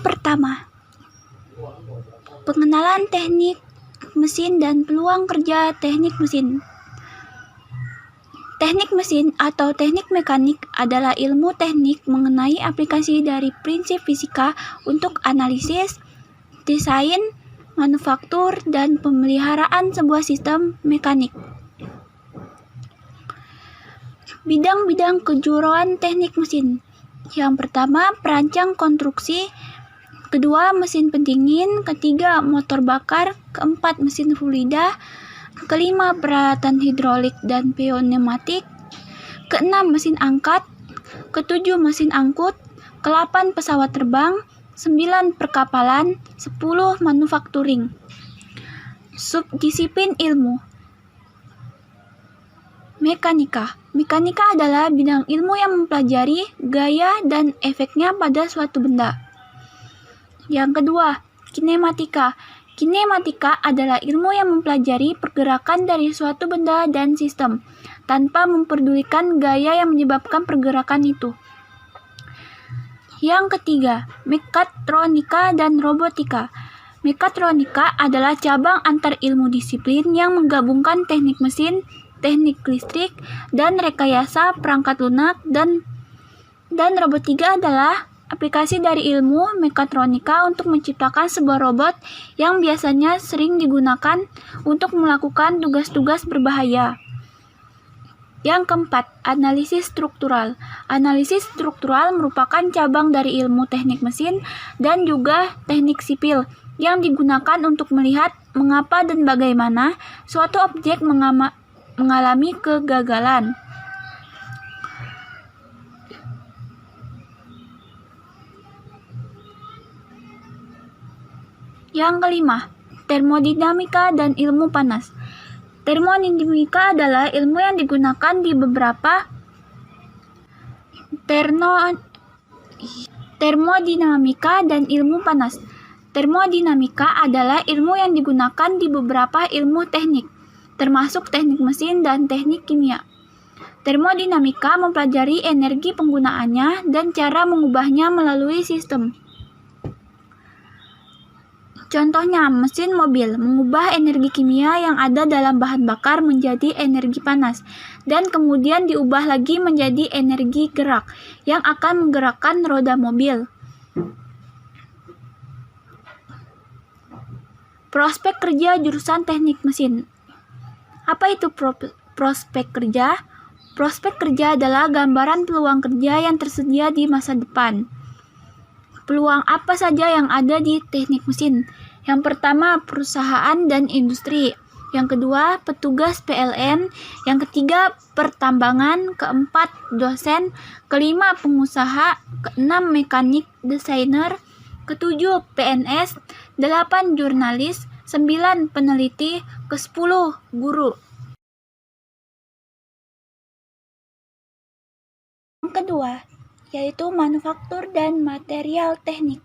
pertama, pengenalan teknik mesin dan peluang kerja teknik mesin. Teknik mesin atau teknik mekanik adalah ilmu teknik mengenai aplikasi dari prinsip fisika untuk analisis, desain, manufaktur, dan pemeliharaan sebuah sistem mekanik. Bidang-bidang kejuruan teknik mesin. Yang pertama, perancang konstruksi. Kedua, mesin pendingin. Ketiga, motor bakar. Keempat, mesin fluida. Kelima, peralatan hidrolik dan pneumatik. Keenam, mesin angkat. Ketujuh, mesin angkut. Kelapan, pesawat terbang. 9, perkapalan. 10, manufacturing. Subdisiplin ilmu. Mekanika. Mekanika adalah bidang ilmu yang mempelajari gaya dan efeknya pada suatu benda. Yang kedua, kinematika. Kinematika adalah ilmu yang mempelajari pergerakan dari suatu benda dan sistem, tanpa memperdulikan gaya yang menyebabkan pergerakan itu. Yang ketiga, mekatronika dan robotika. Mekatronika adalah cabang antar ilmu disiplin yang menggabungkan teknik mesin, teknik listrik, dan rekayasa perangkat lunak, dan robotika adalah aplikasi dari ilmu mekatronika untuk menciptakan sebuah robot yang biasanya sering digunakan untuk melakukan tugas-tugas berbahaya. Yang keempat, analisis struktural. Analisis struktural merupakan cabang dari ilmu teknik mesin dan juga teknik sipil yang digunakan untuk melihat mengapa dan bagaimana suatu objek mengalami kegagalan. Yang kelima, termodinamika dan ilmu panas. Termodinamika adalah ilmu yang digunakan di beberapa termodinamika dan ilmu panas. Termodinamika adalah ilmu yang digunakan di beberapa ilmu teknik, termasuk teknik mesin dan teknik kimia. Termodinamika mempelajari energi penggunaannya dan cara mengubahnya melalui sistem. Contohnya, mesin mobil mengubah energi kimia yang ada dalam bahan bakar menjadi energi panas, dan kemudian diubah lagi menjadi energi gerak yang akan menggerakkan roda mobil. Prospek kerja jurusan teknik mesin. Apa itu prospek kerja? Prospek kerja adalah gambaran peluang kerja yang tersedia di masa depan. Peluang apa saja yang ada di teknik mesin? Yang pertama, perusahaan dan industri. Yang kedua, petugas PLN. Yang ketiga, pertambangan. Keempat, dosen. Kelima, pengusaha. Keenam, mekanik, desainer. Ketujuh, PNS. 8, jurnalis. 9, peneliti. Ke-10, guru. Yang kedua, yaitu manufaktur dan material teknik.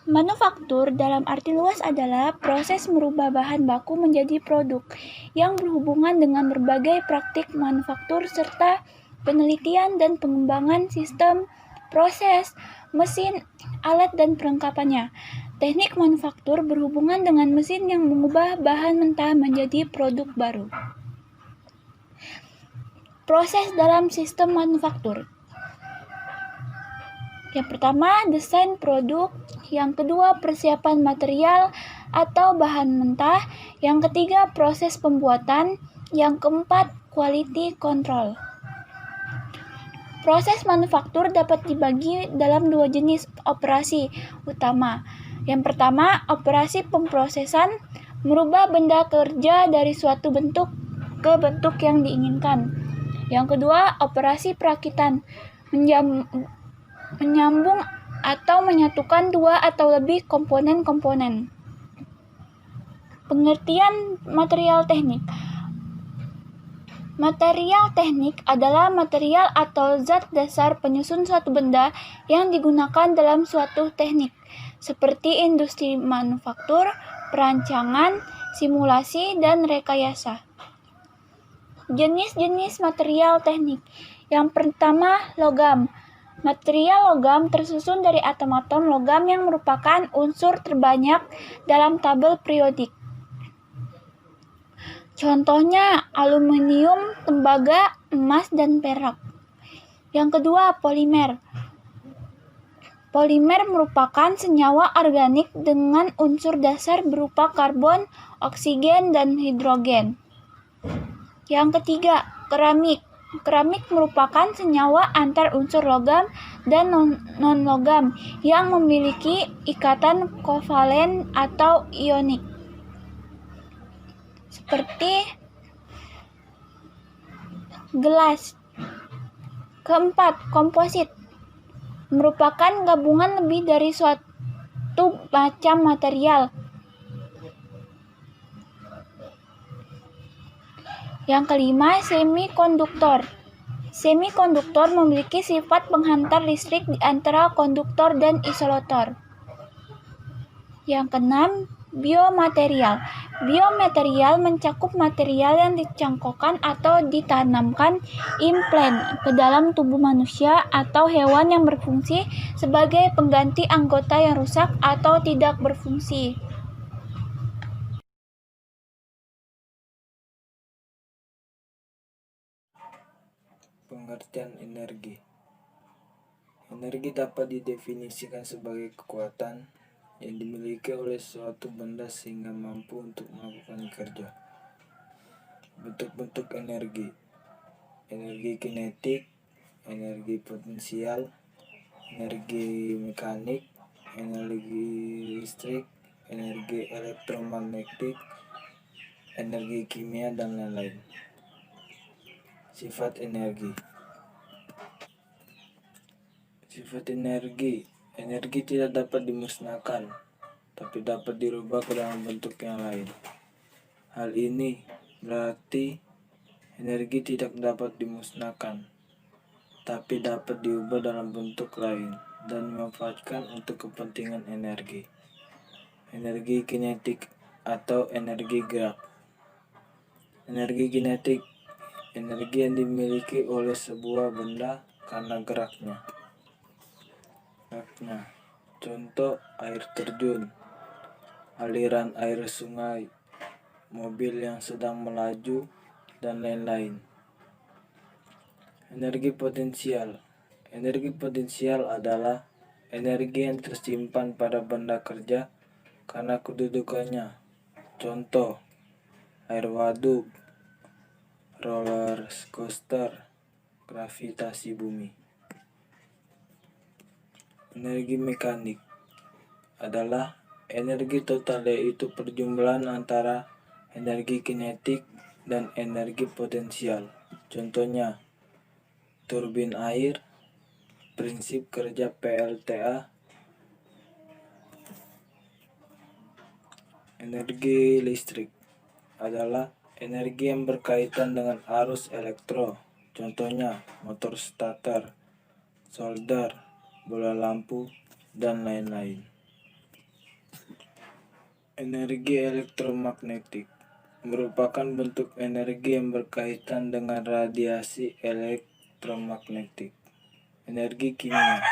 Manufaktur dalam arti luas adalah proses merubah bahan baku menjadi produk yang berhubungan dengan berbagai praktik manufaktur serta penelitian dan pengembangan sistem, proses, mesin, alat, dan perlengkapannya. Teknik manufaktur berhubungan dengan mesin yang mengubah bahan mentah menjadi produk baru. Proses dalam sistem manufaktur. Yang pertama, desain produk. Yang kedua, persiapan material atau bahan mentah. Yang ketiga, proses pembuatan. Yang keempat, quality control. Proses manufaktur dapat dibagi dalam dua jenis operasi utama. Yang pertama, operasi pemprosesan, merubah benda kerja dari suatu bentuk ke bentuk yang diinginkan. Yang kedua, operasi perakitan, menyambung atau menyatukan dua atau lebih komponen-komponen. Pengertian material teknik. Material teknik adalah material atau zat dasar penyusun suatu benda yang digunakan dalam suatu teknik, seperti industri manufaktur, perancangan, simulasi, dan rekayasa. Jenis-jenis material teknik. Yang pertama, logam. Material logam tersusun dari atom-atom logam yang merupakan unsur terbanyak dalam tabel periodik. Contohnya aluminium, tembaga, emas, dan perak. Yang kedua, polimer. Polimer merupakan senyawa organik dengan unsur dasar berupa karbon, oksigen, dan hidrogen. Yang ketiga, keramik. Keramik merupakan senyawa antar unsur logam dan non-logam yang memiliki ikatan kovalen atau ionik, seperti gelas. Keempat, komposit. Merupakan gabungan lebih dari suatu macam material. Yang kelima, semikonduktor. Semikonduktor memiliki sifat penghantar listrik di antara konduktor dan isolator. Yang keenam, biomaterial. Biomaterial mencakup material yang dicangkokkan atau ditanamkan implan ke dalam tubuh manusia atau hewan yang berfungsi sebagai pengganti anggota yang rusak atau tidak berfungsi. Pengertian energi. Energi dapat didefinisikan sebagai kekuatan yang dimiliki oleh suatu benda sehingga mampu untuk melakukan kerja. Bentuk-bentuk energi: energi kinetik, energi potensial, energi mekanik, energi listrik, energi elektromagnetik, energi kimia, dan lain-lain. Sifat energi. Sifat energi. Energi tidak dapat dimusnahkan, tapi dapat dirubah ke dalam bentuk yang lain. Hal ini berarti energi tidak dapat dimusnahkan, tapi dapat diubah dalam bentuk lain dan dimanfaatkan untuk kepentingan energi. Energi kinetik atau energi gerak. Energi kinetik, energi yang dimiliki oleh sebuah benda karena geraknya. Contoh air terjun, aliran air sungai, mobil yang sedang melaju, dan lain-lain. Energi potensial. Energi potensial adalah energi yang tersimpan pada benda kerja karena kedudukannya. Contoh air waduk, roller coaster, gravitasi bumi. Energi mekanik adalah energi total, yaitu perjumlahan antara energi kinetik dan energi potensial. Contohnya turbin air, prinsip kerja PLTA. Energi listrik adalah energi yang berkaitan dengan arus elektro. Contohnya motor starter, solder, bola lampu, dan lain-lain. Energi elektromagnetik merupakan bentuk energi yang berkaitan dengan radiasi elektromagnetik. Energi kimia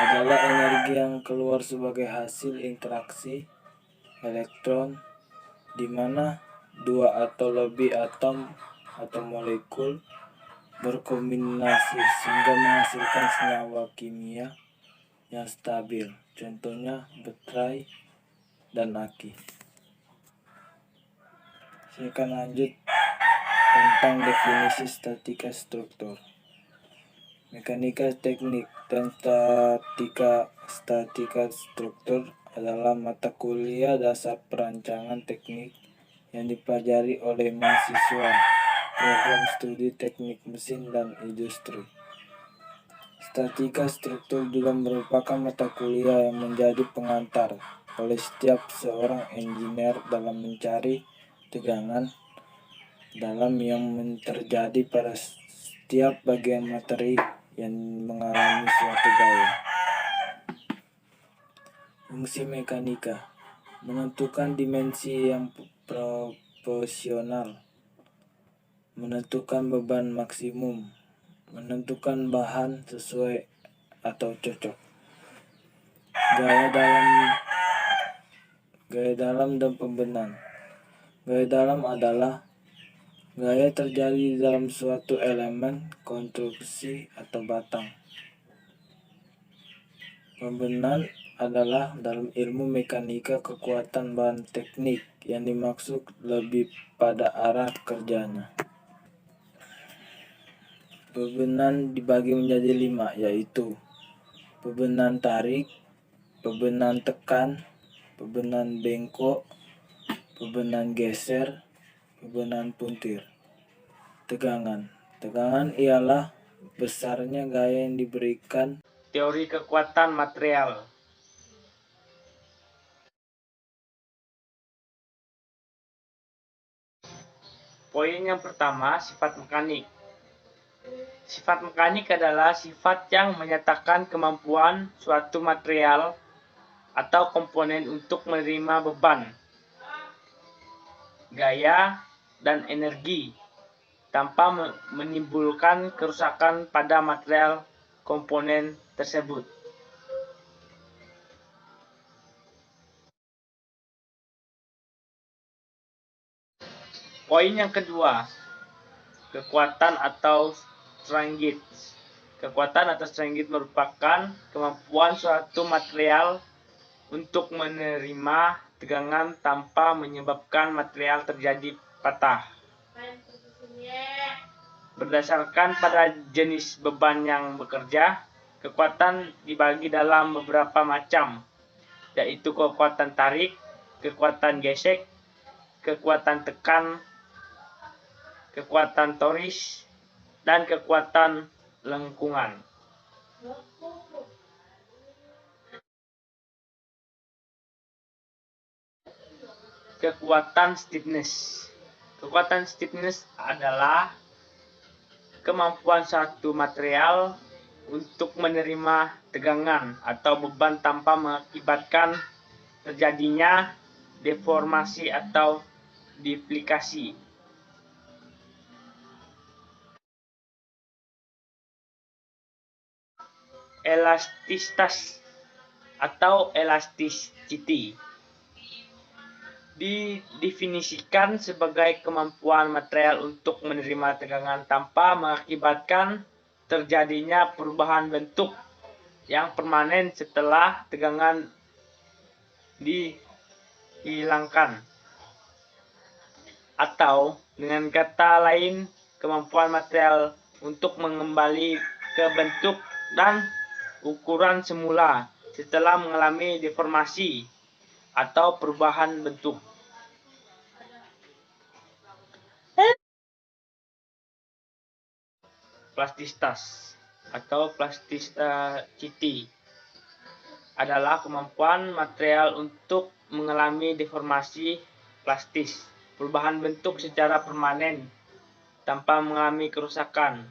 adalah energi yang keluar sebagai hasil interaksi elektron di mana dua atau lebih atom atau molekul berkombinasi sehingga menghasilkan senyawa kimia yang stabil. Contohnya baterai dan aki. Saya akan lanjut tentang definisi statika struktur. Mekanika teknik dan statika struktur adalah mata kuliah dasar perancangan teknik yang dipelajari oleh mahasiswa program studi teknik mesin dan industri. Statika struktur juga merupakan mata kuliah yang menjadi pengantar oleh setiap seorang engineer dalam mencari tegangan dalam yang terjadi pada setiap bagian materi yang mengalami suatu gaya. Fungsi mekanika menentukan dimensi yang proporsional, menentukan beban maksimum, menentukan bahan sesuai atau cocok. Gaya dalam dan pembenan. Gaya dalam adalah gaya terjadi di dalam suatu elemen, konstruksi, atau batang. Pembenan adalah dalam ilmu mekanika kekuatan bahan teknik yang dimaksud lebih pada arah kerjanya. Pembenan dibagi menjadi 5, yaitu pembenan tarik, pembenan tekan, pembenan bengkok, pembenan geser, pembenan puntir. Tegangan. Tegangan ialah besarnya gaya yang diberikan. Teori kekuatan material. Poin yang pertama, sifat mekanik. Sifat mekanik adalah sifat yang menyatakan kemampuan suatu material atau komponen untuk menerima beban, gaya, dan energi tanpa menimbulkan kerusakan pada material komponen tersebut. Poin yang kedua, kekuatan atau strain gauge. Kekuatan atau strain gauge merupakan kemampuan suatu material untuk menerima tegangan tanpa menyebabkan material terjadi patah. Berdasarkan pada jenis beban yang bekerja, kekuatan dibagi dalam beberapa macam, yaitu kekuatan tarik, kekuatan gesek, kekuatan tekan, kekuatan toris, dan kekuatan lengkungan. Kekuatan stiffness. Kekuatan stiffness adalah kemampuan suatu material untuk menerima tegangan atau beban tanpa mengakibatkan terjadinya deformasi atau duplikasi. Elastisitas atau elasticity didefinisikan sebagai kemampuan material untuk menerima tegangan tanpa mengakibatkan terjadinya perubahan bentuk yang permanen setelah tegangan dihilangkan. Atau dengan kata lain, kemampuan material untuk mengembali ke bentuk dan ukuran semula setelah mengalami deformasi atau perubahan bentuk. Plastisitas atau plasticity adalah kemampuan material untuk mengalami deformasi plastis, perubahan bentuk secara permanen tanpa mengalami kerusakan.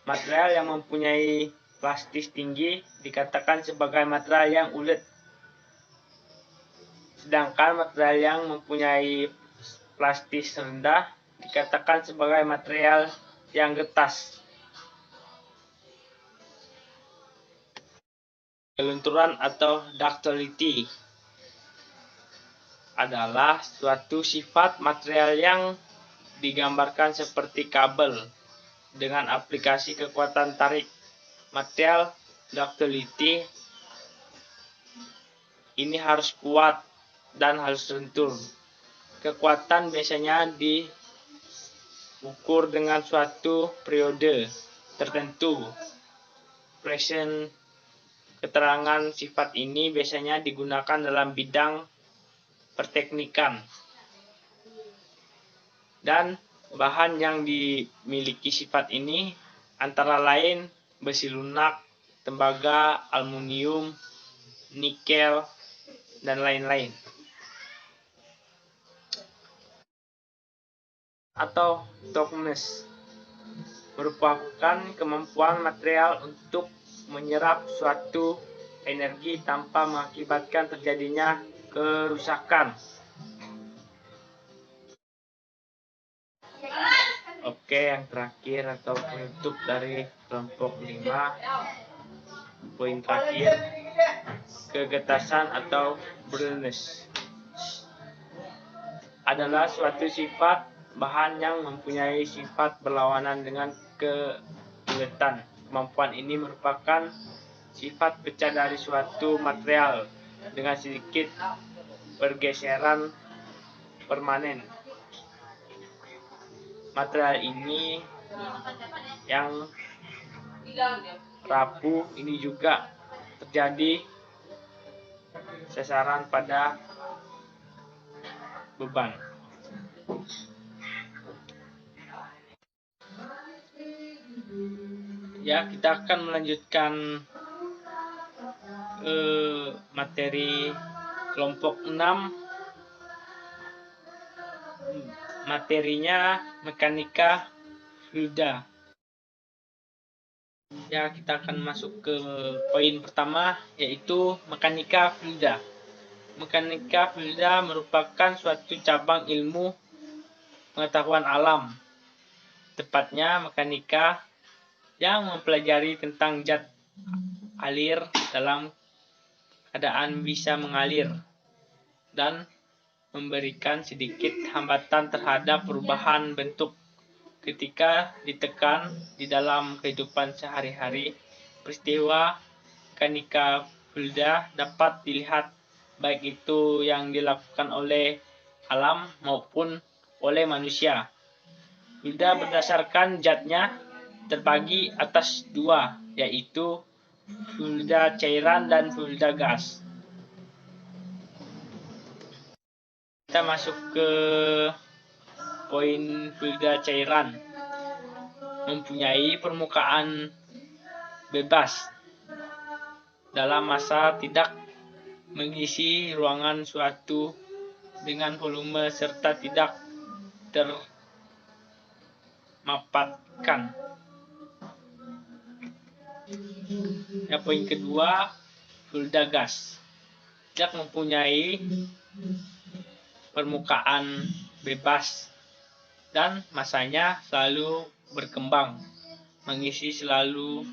Material yang mempunyai plastis tinggi dikatakan sebagai material yang ulet, sedangkan material yang mempunyai plastis rendah dikatakan sebagai material yang getas. Kelunturan atau ductility adalah suatu sifat material yang digambarkan seperti kabel dengan aplikasi kekuatan tarik. Material ductility ini harus kuat dan harus lentur. Kekuatan biasanya diukur dengan suatu periode tertentu. Present keterangan sifat ini biasanya digunakan dalam bidang perteknikan. Dan bahan yang dimiliki sifat ini antara lain besi lunak, tembaga, aluminium, nikel, dan lain-lain. Atau toughness merupakan kemampuan material untuk menyerap suatu energi tanpa mengakibatkan terjadinya kerusakan. Oke, yang terakhir atau penutup dari kelompok 5 poin terakhir, kegetasan atau brilliance adalah suatu sifat bahan yang mempunyai sifat berlawanan dengan keuletan. Kemampuan ini merupakan sifat pecah dari suatu material dengan sedikit pergeseran permanen. Material ini yang rapuh ini juga terjadi sasaran pada beban. Ya, kita akan melanjutkan materi kelompok 6. Materinya mekanika fluida. Ya, kita akan masuk ke poin pertama, yaitu mekanika fluida. Mekanika fluida merupakan suatu cabang ilmu pengetahuan alam, tepatnya mekanika, yang mempelajari tentang zat alir dalam keadaan bisa mengalir dan memberikan sedikit hambatan terhadap perubahan bentuk ketika ditekan di dalam kehidupan sehari-hari. Peristiwa mekanika fluida dapat dilihat baik itu yang dilakukan oleh alam maupun oleh manusia. Fluida berdasarkan zatnya terbagi atas dua, yaitu fluida cairan dan fluida gas. Kita masuk ke poin fluida cairan. Mempunyai permukaan bebas dalam masa tidak mengisi ruangan suatu dengan volume serta tidak termapatkan. Ya, poin kedua, fluida gas. Tidak mempunyai permukaan bebas dan masanya selalu berkembang, mengisi seluruh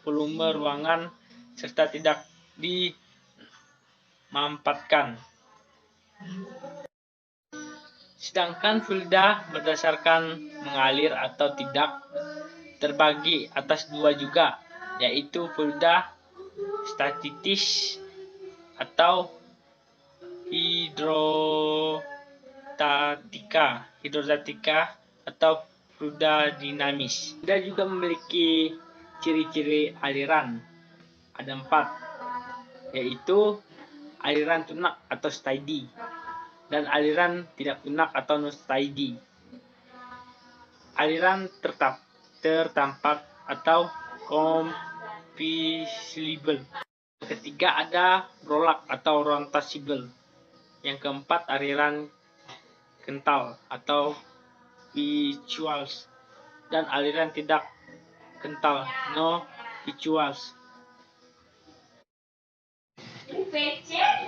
volume ruangan serta tidak dimampatkan. Sedangkan fluida berdasarkan mengalir atau tidak terbagi atas dua juga, yaitu fluida statitis atau hidrostatika atau fluida dinamis. Fluida juga memiliki ciri-ciri aliran. Ada 4, yaitu aliran tunak atau steady dan aliran tidak tunak atau non steady. Aliran tertampak atau compressible. Ketiga ada prolak atau rotational. Yang keempat aliran kental atau visuals, dan aliran tidak kental no visuals.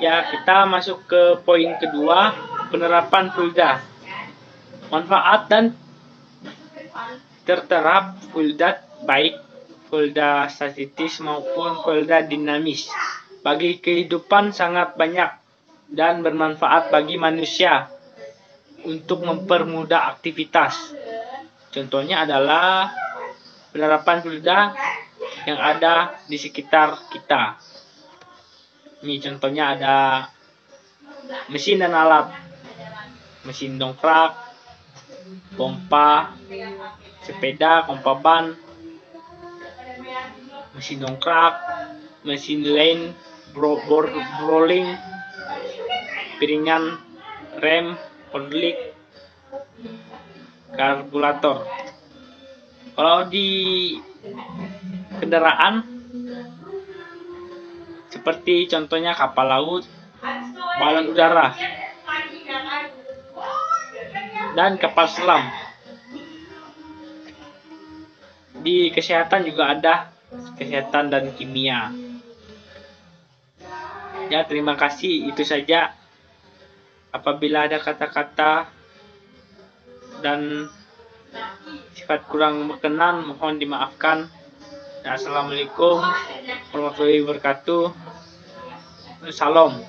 Ya, kita masuk ke poin kedua, penerapan fluida. Manfaat dan terterap fluida baik fluida statis maupun fluida dinamis bagi kehidupan sangat banyak dan bermanfaat bagi manusia untuk mempermudah aktivitas. Contohnya adalah penerapan fluida yang ada di sekitar kita. Ini contohnya ada mesin dan alat, mesin dongkrak, pompa, sepeda, pompa ban, mesin dongkrak, mesin lain, rolling, piringan, rem, hydraulik, karburator. Kalau di kendaraan seperti contohnya kapal laut, balon udara, dan kapal selam. Di kesehatan juga ada kesehatan dan kimia. Ya, terima kasih, itu saja. Apabila ada kata-kata dan sifat kurang berkenan, mohon dimaafkan. Assalamualaikum warahmatullahi wabarakatuh. Salam.